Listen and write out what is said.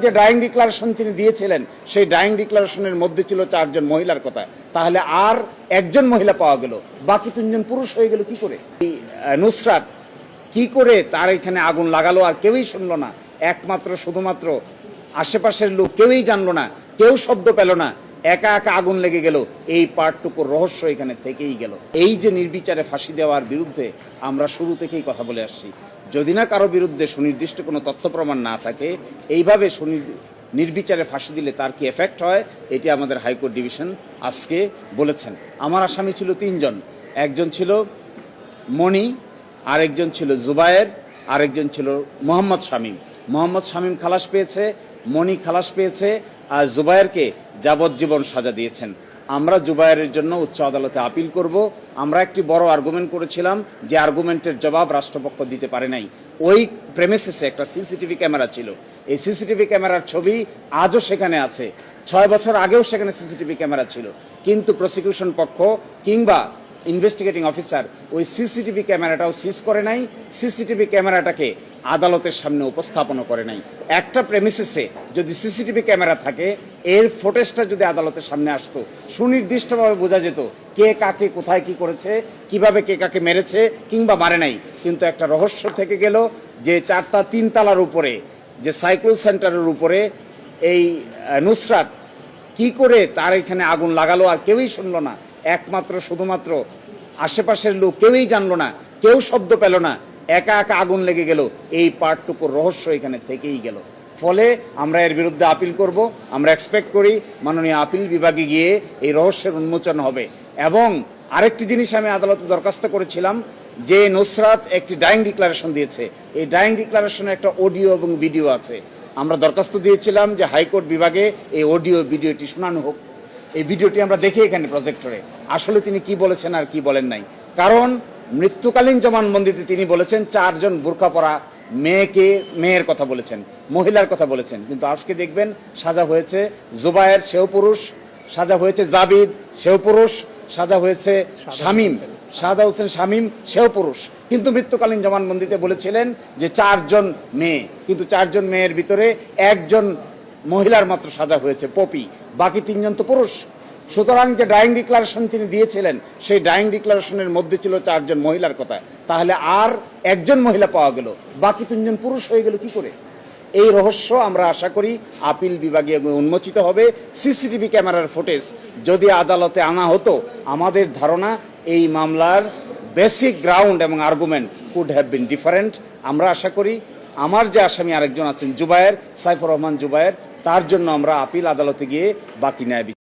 যে drawing declaration তিনি দিয়েছিলেন সেই ড্রাইং ডিক্লারেশনের মধ্যে ছিল 4 জন মহিলার কথা, তাহলে আর একজন মহিলা পাওয়া গেল, বাকি 3 জন পুরুষ হয়ে গেল কি করে? নুসরাত কি করে তার এখানে আগুন লাগালো আর কেউই শুনলো না, একমাত্র শুধুমাত্র আশেপাশের লোক কেউই জানলো না, কেউ শব্দ পেল না, একা একা আগুন লেগে গেল। এই পার্টটুকুর রহস্য এখানে থেকেই গেল। এই যে নির্বিচারে ফাঁসি দেওয়ার বিরুদ্ধে আমরা শুরু থেকেই কথা বলে আসছি, যদি না কারো বিরুদ্ধে সুনির্দিষ্ট কোনো তথ্য প্রমাণ না থাকে, এইভাবে নির্বিচারে ফাঁসি দিলে তার কি এফেক্ট হয়, এটি আমাদের হাইকোর্ট ডিভিশন আজকে বলেছেন। আমার আসামি ছিল 3 জন, একজন ছিল মণি, আরেকজন ছিল জুবায়ের, আরেকজন ছিল মোহাম্মদ শামীম। মোহাম্মদ শামীম খালাস পেয়েছে, মণি খালাস পেয়েছে, আর জুবায়েরকে যাবজ্জীবন সাজা দিয়েছেন। আমরা জুবায়েরের জন্য উচ্চ আদালতে আপিল করব। আমরা একটি বড় আর্গুমেন্ট করেছিলাম, যে আর্গুমেন্টের জবাব রাষ্ট্রপক্ষ দিতে পারে নাই। ওই প্রেমিসিসে একটা সিসিটিভি ক্যামেরা ছিল, এই সিসিটিভি ক্যামেরার ছবি আজও সেখানে আছে, 6 বছর আগেও সেখানে সিসিটিভি ক্যামেরা ছিল, কিন্তু প্রসিকিউশন পক্ষ কিংবা ইনভেস্টিগেটিং অফিসার ওই সিসিটিভি ক্যামেরাটাও সিজ করে নাই, সিসিটিভি ক্যামেরাটাকে আদালতের সামনে উপস্থাপন করে নাই। একটা প্রেমিসিসে যদি সিসিটিভি ক্যামেরা থাকে, এর ফুটেজটা যদি আদালতের সামনে আসতো, সুনির্দিষ্টভাবে বোঝা যেত কে কাকে কোথায় কি করেছে, কিভাবে কে কাকে মেরেছে কিংবা মারে নাই। কিন্তু একটা রহস্য থেকে গেল যে 3 তলার উপরে, যে সাইকেল সেন্টারের উপরে এই নুসরাত কি করে তার এখানে আগুন লাগালো আর কেউই শুনলো না, একমাত্র শুধুমাত্র আশেপাশের লোক কেউই জানলো না, কেউ শব্দ পেল না, একা একা আগুন লেগে গেল। এই পার্টটুকুর রহস্য এখানে থেকেই গেল। ফলে আমরা এর বিরুদ্ধে আপিল করব। আমরা এক্সপেক্ট করি মাননীয় আপিল বিভাগে গিয়ে এই রহস্যের উন্মোচন হবে। এবং আরেকটি জিনিস আমি আদালতে দরখাস্ত করেছিলাম, যে নুসরাত একটি ডাইং ডিক্লারেশন দিয়েছে, এই ডাইং ডিক্লারেশনে একটা অডিও এবং ভিডিও আছে। আমরা দরখাস্ত দিয়েছিলাম যে হাইকোর্ট বিভাগে এই অডিও ভিডিওটি শোনানো হোক। এই ভিডিওটি আমরা দেখি এখানে প্রজেক্টরে, আসলে তিনি কি বলেছেন আর কি বলেন নাই। কারণ মৃত্যুকালীন জবানবন্দিতে তিনি বলেছেন 4 জন বোরকা পরা মেয়ের কথা বলেছেন, মহিলার কথা বলেছেন, কিন্তু আজকে দেখবেন সাজা হয়েছে জুবায়ের, সেও পুরুষ, সাজা হয়েছে জাবিদ, সেও পুরুষ, সাজা হয়েছে শাহাদা হোসেন শামীম, সেও পুরুষ। কিন্তু মৃত্যুকালীন জবানবন্দিতে বলেছিলেন যে 4 জন মেয়ে, কিন্তু 4 জন মেয়ের ভিতরে 1 জন মহিলার মাত্র সাজা হয়েছে পপি, বাকি 3 জন তো পুরুষ। সুতরাং যে ড্রাইং ডিক্লারেশন তিনি দিয়েছিলেন সেই ড্রাইং ডিক্লারেশনের মধ্যে ছিল 4 জন মহিলার কথা, তাহলে আর একজন মহিলা পাওয়া গেল, বাকি 3 জন পুরুষ হয়ে গেল কি করে? এই রহস্য আমরা আশা করি আপিল বিভাগে উন্মোচিত হবে। সিসিটিভি ক্যামেরার ফুটেজ যদি আদালতে আনা হতো, আমাদের ধারণা এই মামলার বেসিক গ্রাউন্ড এবং argument could have been different. আমরা আশা করি আমার যে আসামি আরেকজন আছেন জুবায়ের, সাইফুর রহমান জুবায়ের, তার জন্য আমরা আপিল আদালতে গিয়ে বাকি ন্যায়